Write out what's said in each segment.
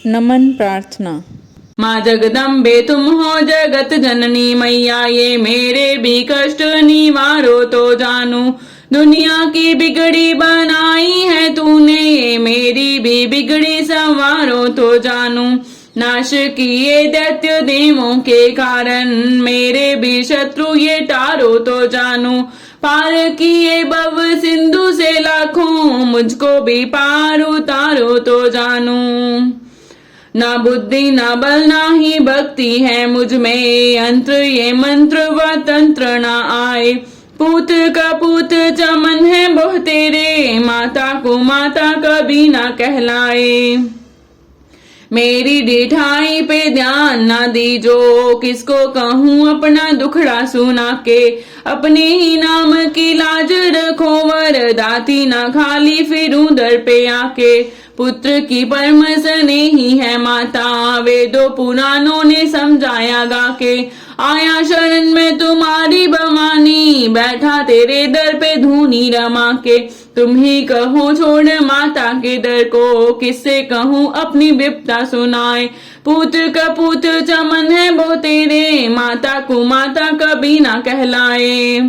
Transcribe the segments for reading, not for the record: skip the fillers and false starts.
नमन प्रार्थना। माँ जगदम्बे तुम हो जगत जननी मैया, ये मेरे भी कष्ट निवारो तो जानू। दुनिया की बिगड़ी बनाई है तूने, ये मेरी भी बिगड़ी संवारो तो जानू। नाश किए दैत्य देवों के कारण, मेरे भी शत्रु ये टारो तो जानू। पार किए भव सिंधु से लाखों, मुझको भी पार उतारो तो जानू। ना बुद्धि ना बल ना ही भक्ति है मुझ में, यंत्र ये मंत्र व तंत्र ना आए। पूत का पूत चमन है बहु तेरे, माता को माता कभी ना कहलाए। मेरी डिठाई पे ध्यान ना दीजो, किसको कहूँ अपना दुखड़ा सुना के। अपने ही नाम की लाज रखो वरदाती, ना खाली फिरूं दर पे आके। पुत्र की परम स्नेही है माता, वेदों पुराणों ने समझाया गा के। आया शरण में तुम्हारी भवानी, बैठा तेरे दर पे धूनी रमा के। तुम ही कहो छोड़ माता के दर को, किससे कहूँ अपनी विपदा सुनाए। पुत्र का पुत्र चमन है वो तेरे, माता को माता कभी ना कहलाए।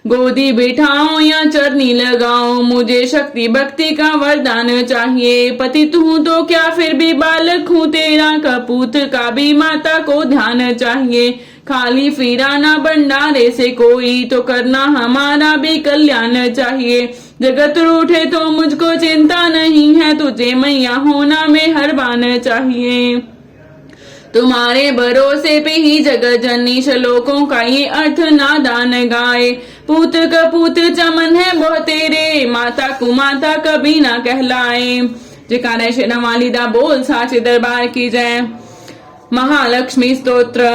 गोदी बिठाओ या चरनी लगाओ, मुझे शक्ति भक्ति का वरदान चाहिए। पतित हूँ तो क्या फिर भी बालक हूँ तेरा, कपूत का भी माता को ध्यान चाहिए। खाली फिरा ना भंडारे से कोई, तो करना हमारा भी कल्याण चाहिए। जगत रूठे तो मुझको चिंता नहीं है, तुझे मैया होना में हर बान चाहिए। तुम्हारे भरोसे पे ही जगत जननी, श्लोकों का ये अर्थ नादान गाए। पूत का पूत चमन है वो तेरे, माता को माता कभी ना कहलाए। जयकारा शेरा वालिदा बोल साचे दरबार की जय। महालक्ष्मी स्तोत्र।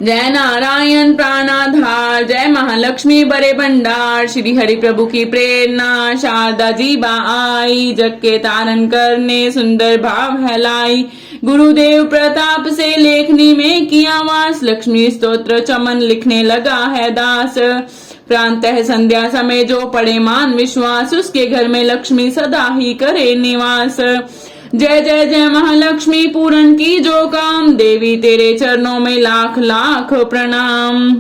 जय नारायण प्राणाधार, जय महालक्ष्मी बड़े भंडार। श्री हरि प्रभु की प्रेरणा, शारदा जी बा आई। जग के तारण करने सुंदर भाव है लाई। गुरुदेव प्रताप से लेखनी में किया वास, लक्ष्मी स्तोत्र चमन लिखने लगा है दास। प्रांत है संध्या समय जो पढ़े मान विश्वास, उसके घर में लक्ष्मी सदा ही करे निवास। जय जय जय महालक्ष्मी पूरन की जो काम, देवी तेरे चरणों में लाख लाख प्रणाम।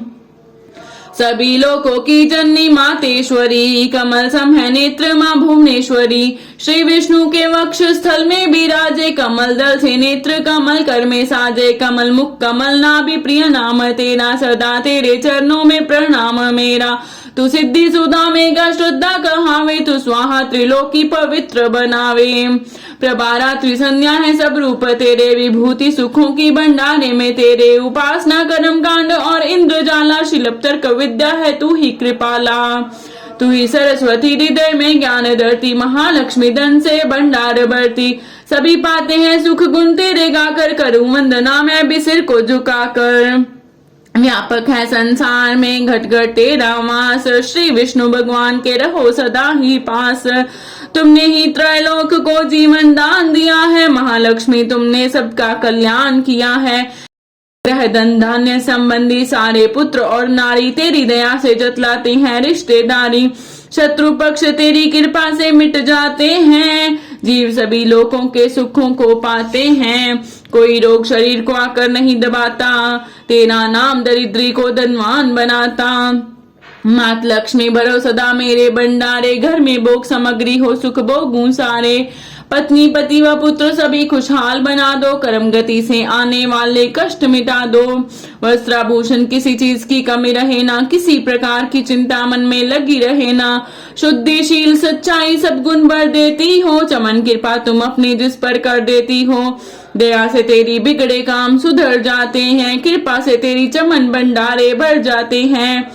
सभी लोकों की जननी मातेश्वरी, कमल सम है नेत्र माँ भुवनेश्वरी। श्री विष्णु के वक्ष स्थल में विराजे, कमल दल से नेत्र कमल कर में साजे। कमल मुख कमल नाभि प्रिय नाम तेरा, सदा तेरे चरणों में प्रणाम मेरा। तू सिद्धि सुधा मेघा श्रद्धा कहावे, तू स्वाहा त्रिलोकी पवित्र बनावे। प्रभारा त्रिसंध्या है सब रूप तेरे, विभूति सुखों की भंडारे में तेरे। उपासना कर्म कांड और इंद्रजाला, शिल्प तर्क विद्या है तू ही कृपाला। तू ही सरस्वती हृदय में ज्ञान धरती, महालक्ष्मी धन से भंडार भरती। सभी पाते हैं सुख गुण तेरे गाकर, करूं वंदना मैं भी सिर को झुकाकर। व्यापक है संसार में घट घट तेरा वास, श्री विष्णु भगवान के रहो सदा ही पास। तुमने ही त्रैलोक को जीवन दान दिया है, महालक्ष्मी तुमने सबका कल्याण किया है। ग्रह धन धान्य संबंधी सारे पुत्र और नारी तेरी दया से जतलाते हैं रिश्तेदारी। शत्रु पक्ष तेरी कृपा से मिट जाते हैं, जीव सभी लोगों के सुखों को पाते हैं। कोई रोग शरीर को आकर नहीं दबाता, तेरा नाम दरिद्री को धनवान बनाता। मात लक्ष्मी भरो सदा मेरे भंडारे, घर में भोग सामग्री हो सुख भोगूं सारे। पत्नी पति व पुत्र सभी खुशहाल बना दो, कर्म गति से आने वाले कष्ट मिटा दो। वस्त्राभूषण किसी चीज की कमी रहे ना, किसी प्रकार की चिंता मन में लगी रहे ना। शुद्धिशील सच्चाई सब गुण भर देती हो, चमन कृपा तुम अपनी जिस पर कर देती हो। दया से तेरी बिगड़े काम सुधर जाते हैं, कृपा से तेरी चमन भंडारे भर जाते हैं।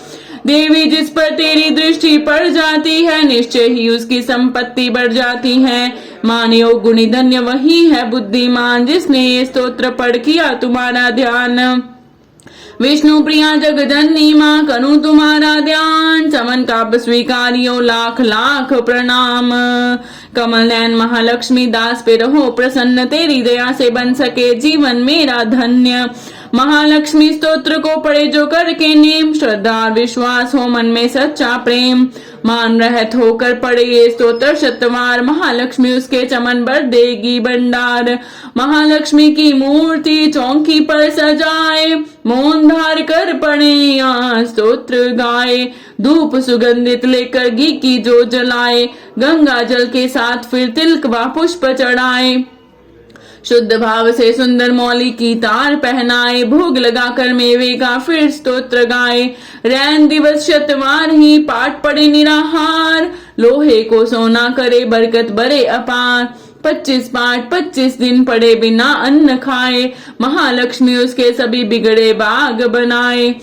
देवी जिस पर तेरी दृष्टि पड़ जाती है, निश्चय ही उसकी संपत्ति बढ़ जाती है। मान्यो गुणी धन्य वही है बुद्धिमान, जिसने ये स्तोत्र पढ़ किया तुम्हारा ध्यान। विष्णु प्रिया जगजननी माँ करूं तुम्हारा ध्यान, चमन काव्य स्वीकारियो लाख लाख प्रणाम। कमल नयन महालक्ष्मी दास पे रहो प्रसन्न, तेरी दया से बन सके जीवन मेरा धन्य। महालक्ष्मी स्तोत्र को पढ़े जो करके नेम, श्रद्धा विश्वास हो मन में सच्चा प्रेम। मान रहत होकर पड़े ये स्तोत्र शतवार, महालक्ष्मी उसके चमन भर देगी भंडार। महालक्ष्मी की मूर्ति चौकी पर सजाए, मौन धार कर पड़े यहाँ स्तोत्र गाए। धूप सुगंधित लेकर घी की जो जलाए, गंगा जल के साथ फिर तिलक व पुष्प चढ़ाए। शुद्ध भाव से सुंदर मौली की तार पहनाए, भोग लगाकर मेवे का फिर स्तोत्र गाए। रैन दिवस शतवार ही पाठ पड़े निराहार, लोहे को सोना करे बरकत बरे अपार। 25 पाठ 25 दिन पड़े बिना अन्न खाए, महालक्ष्मी उसके सभी बिगड़े बाग बनाए।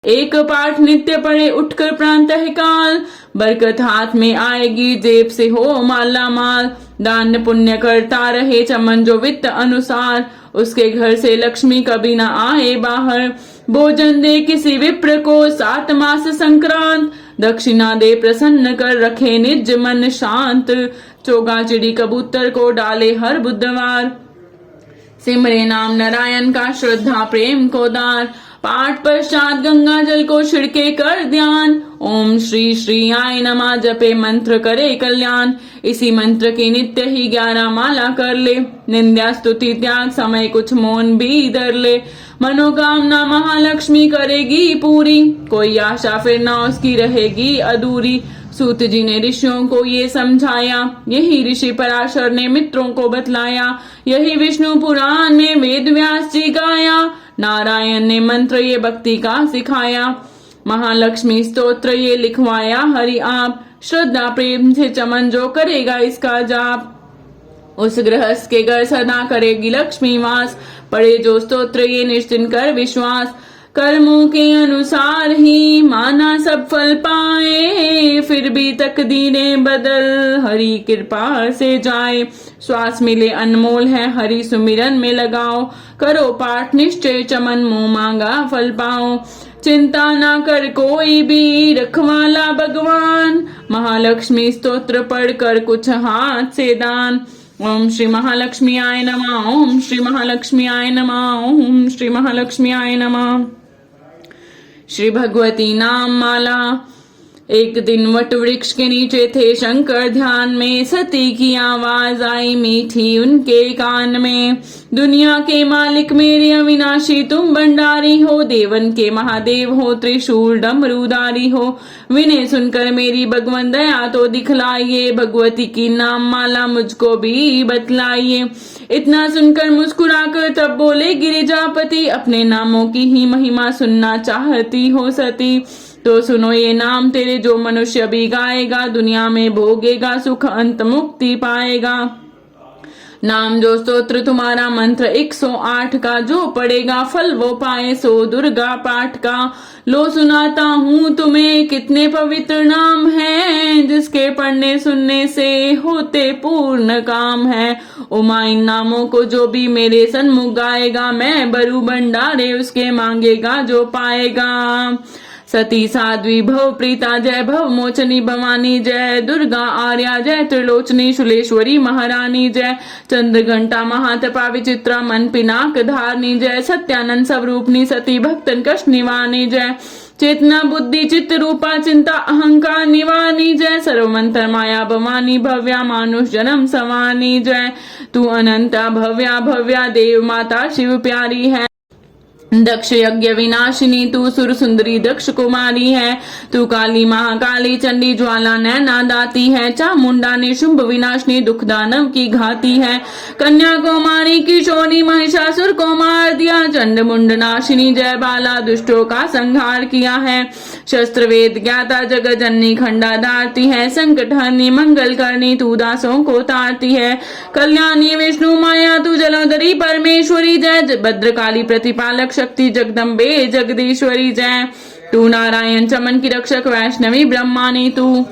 एक पाठ नित्य पढ़े उठकर प्रातः काल, बरकत हाथ में आएगी जेब से हो माला माल। दान पुण्य करता रहे चमन जो वित्त अनुसार, उसके घर से लक्ष्मी कभी न आए बाहर। भोजन दे किसी विप्र को 7 मास संक्रांत, दक्षिणा दे प्रसन्न कर रखे निज मन शांत। चोगा चिड़ी कबूतर को डाले हर बुधवार, सिमरे नाम नारायण का श्रद्धा प्रेम को दार। पाठ पश्चात गंगा जल को छिड़के कर ध्यान, ओम श्री श्री आय नमः जपे मंत्र करे कल्याण। इसी मंत्र की नित्य ही 11 माला कर ले, निंदा स्तुति त्याग समय कुछ मौन भी धर ले। मनोकामना महालक्ष्मी करेगी पूरी, कोई आशा फिर ना उसकी रहेगी अधूरी। सूत जी ने ऋषियों को ये समझाया, यही ऋषि पराशर ने मित्रों को बतलाया। यही विष्णु पुराण में वेद व्यास जी गाया, नारायण ने मंत्र ये भक्ति का सिखाया। महालक्ष्मी स्तोत्र ये लिखवाया हरि आप, श्रद्धा प्रेम से चमन जो करेगा इसका जाप, उस गृहस्थ के घर सदा करेगी लक्ष्मी वास। पढ़े जो स्तोत्र ये निश्चिंत कर विश्वास, कर्मों के अनुसार ही माना सब फल पाए। फिर भी तकदीरें बदल हरि कृपा से जाए, श्वास मिले अनमोल है हरि सुमिरन में लगाओ। करो पाठ निश्चय चमन मुंह मांगा फल पाओ, चिंता ना कर कोई भी रखवाला भगवान। महालक्ष्मी स्तोत्र पढ़ कर कुछ हाथ से दान। ओम श्री महालक्ष्मी आय नमः, ओम श्री महालक्ष्मी आय नमः, ओम श्री महालक्ष्मी आय नमः। श्री भगवती नाम माला। एक दिन वट वृक्ष के नीचे थे शंकर ध्यान में, सती की आवाज आई मीठी उनके कान में। दुनिया के मालिक मेरे अविनाशी तुम भंडारी हो, देवन के महादेव हो त्रिशूल डमरूधारी हो। विनय सुनकर मेरी भगवन दया तो दिखलाइए, भगवती की नाम माला मुझको भी बतलाइए। इतना सुनकर मुस्कुराकर तब बोले गिरिजापति, अपने नामों की ही महिमा सुनना चाहती हो सती। तो सुनो ये नाम तेरे, जो मनुष्य भी गाएगा दुनिया में भोगेगा सुख अंत मुक्ति पाएगा। नाम जो स्तोत्र तुम्हारा मंत्र 108 का, जो पढ़ेगा फल वो पाए सो दुर्गा पाठ का। लो सुनाता हूँ तुम्हें कितने पवित्र नाम हैं, जिसके पढ़ने सुनने से होते पूर्ण काम है। उमा इन नामों को जो भी मेरे सन्मुख गाएगा, मैं बरू भंडारे उसके मांगेगा जो पाएगा। सती साध्वी भव प्रीता जय, भव मोचनी भवानी जय, दुर्गा आर्या जय, त्रिलोचनी शुलेश्वरी महारानी जय, चंद्र घंटा महातपा विचित्रा मन पिनाक धारनी जय, सत्यानंद स्वरूपनी सती भक्तन कष्ट निवारनी जय, चेतना बुद्धि चित्त रूपा चिंता अहंकार निवारनी जय, सर्वमंत्र माया भवानी भव्या मानुष जन्म सवानी जय। तू अनंता भव्या भव्या देव माता शिव प्यारी है, दक्ष यज्ञ विनाशिनी तू सुर सुंदरी दक्ष कुमारी है। तू काली महाकाली चंडी ज्वाला नैना दाती है, चामुंडा निशुंभ विनाशिनी दुख दानव की घाती है। कन्या कुमारी किशोरी महिषासुर को मार दिया, चंड मुंड नाशिनी जय बाला दुष्टों का संहार किया है। शस्त्र वेद ज्ञाता जगत जननी खंडा धारती है, संकट हरनी मंगल करनी तू दासों को तारती है। कल्याणी विष्णु माया तू जलोदरी परमेश्वरी जय, भद्रकाली प्रतिपालक शक्ति जगदम्बे जगदीश्वरी जय। तू नारायण चमन की रक्षक वैष्णवी ब्रह्मानी तू।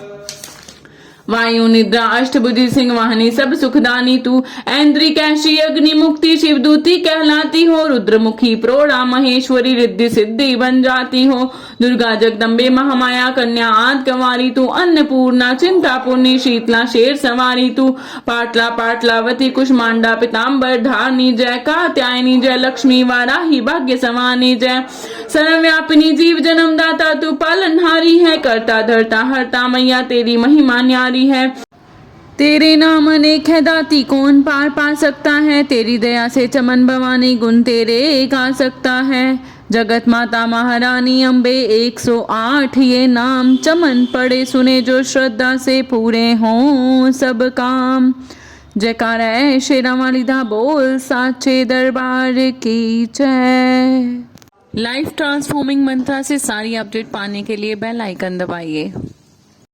वायु निद्रा अष्टभुजी सिंह वाहिनी सब सुखदानी तू। ऐन्द्री कैशी अग्नि मुक्ति शिवदूती कहलाती हो। रुद्रमुखी प्रोड़ा महेश्वरी रिद्धि सिद्धि बन जाती हो। दुर्गा जगदम्बे महामाया कन्या आद कंवारी तू। अन्नपूर्णा चिंता पुण्य शीतला शेर सवारी तू। पाटला पाटलावती कुष्मांडा पिताम्बर धारनी जय। कात्यायनी जय लक्ष्मी वाराही भाग्य सवानी जय। सर्वव्यापिनी जीव जन्मदाता तू। पालनहारी है करता धरता हरता मैया तेरी महिमा न्यारी है। तेरे नाम अनेक है दाती कौन पार पा सकता है। तेरी दया से चमन भवानी गुण तेरे गा सकता है। जगत माता महारानी अम्बे 108 ये नाम। चमन पड़े सुने जो श्रद्धा से पूरे हों सब काम। जयकारा है शेरा वाली दा बोल साचे दरबार की जय। लाइफ ट्रांसफॉर्मिंग मंत्रा से सारी अपडेट पाने के लिए बेल आइकन दबाइए।